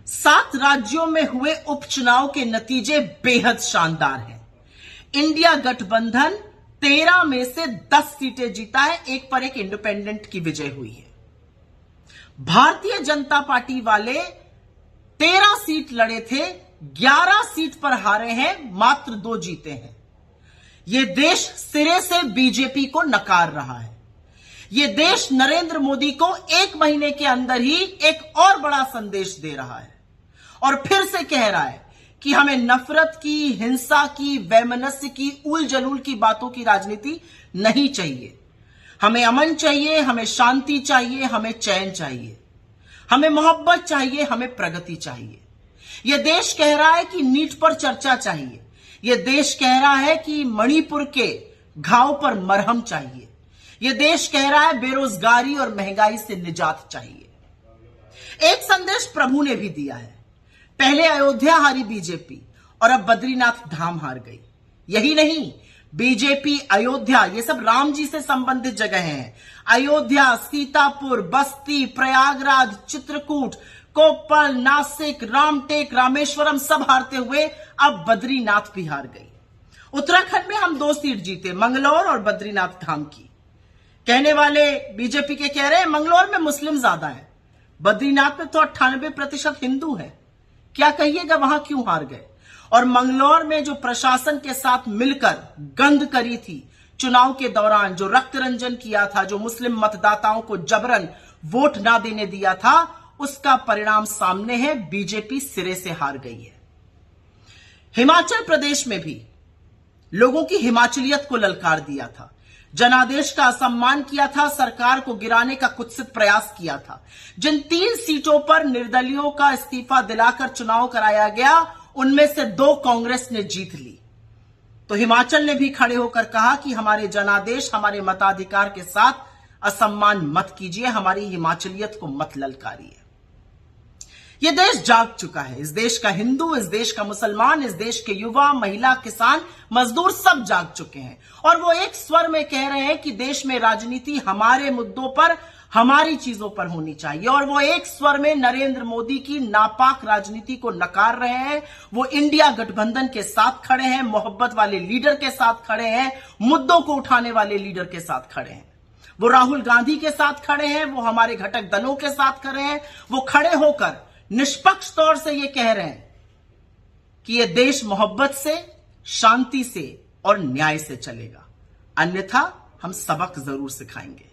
7 राज्यों में हुए उपचुनाव के नतीजे बेहद शानदार हैं। इंडिया गठबंधन 13 में से 10 सीटें जीता है, एक पर एक इंडिपेंडेंट की विजय हुई है। भारतीय जनता पार्टी वाले 13 सीट लड़े थे, 11 सीट पर हारे हैं, मात्र 2 जीते हैं। यह देश सिरे से बीजेपी को नकार रहा है। यह देश नरेंद्र मोदी को 1 महीने के अंदर ही एक और बड़ा संदेश दे रहा है और फिर से कह रहा है कि हमें नफरत की, हिंसा की, वैमनस्य की, उल जलूल की बातों की राजनीति नहीं चाहिए। हमें अमन चाहिए, हमें शांति चाहिए, हमें चैन चाहिए, हमें मोहब्बत चाहिए, हमें प्रगति चाहिए। यह देश कह रहा है कि नीट पर चर्चा चाहिए। यह देश कह रहा है कि मणिपुर के घाव पर मरहम चाहिए। यह देश कह रहा है बेरोजगारी और महंगाई से निजात चाहिए। एक संदेश प्रभु ने भी दिया है। पहले अयोध्या हारी बीजेपी और अब बद्रीनाथ धाम हार गई। यही नहीं, बीजेपी अयोध्या, ये सब राम जी से संबंधित जगह हैं। अयोध्या, सीतापुर, बस्ती, प्रयागराज, चित्रकूट, कोप्पल, नासिक, रामटेक, रामेश्वरम सब हारते हुए अब बद्रीनाथ भी हार गई। उत्तराखंड में हम 2 सीट जीते, मंगलौर और बद्रीनाथ धाम की। कहने वाले बीजेपी के कह रहे हैं मंगलौर में मुस्लिम ज्यादा है, बद्रीनाथ में तो 98% हिंदू है। क्या कहिएगा, वहां क्यों हार गए? और मंगलौर में जो प्रशासन के साथ मिलकर गंद करी थी चुनाव के दौरान, जो रक्त रंजन किया था, जो मुस्लिम मतदाताओं को जबरन वोट ना देने दिया था, उसका परिणाम सामने है। बीजेपी सिरे से हार गई है। हिमाचल प्रदेश में भी लोगों की हिमाचलियत को ललकार दिया था, जनादेश का असम्मान किया था, सरकार को गिराने का कुत्सित प्रयास किया था। जिन 3 सीटों पर निर्दलियों का इस्तीफा दिलाकर चुनाव कराया गया, उनमें से 2 कांग्रेस ने जीत ली। तो हिमाचल ने भी खड़े होकर कहा कि हमारे जनादेश, हमारे मताधिकार के साथ असम्मान मत कीजिए, हमारी हिमाचलियत को मत ललकारिए। यह देश जाग चुका है। इस देश का हिंदू, इस देश का मुसलमान, इस देश के युवा, महिला, किसान, मजदूर सब जाग चुके हैं और वो एक स्वर में कह रहे हैं कि देश में राजनीति हमारे मुद्दों पर, हमारी चीजों पर होनी चाहिए। और वो एक स्वर में नरेंद्र मोदी की नापाक राजनीति को नकार रहे हैं। वो इंडिया गठबंधन के साथ खड़े हैं, मोहब्बत वाले लीडर के साथ खड़े हैं, मुद्दों को उठाने वाले लीडर के साथ खड़े हैं। वो राहुल गांधी के साथ खड़े हैं, वो हमारे घटक दलों के साथ खड़े हैं। वो खड़े होकर निष्पक्ष तौर से ये कह रहे हैं कि ये देश मोहब्बत से, शांति से और न्याय से चलेगा, अन्यथा हम सबक जरूर सिखाएंगे।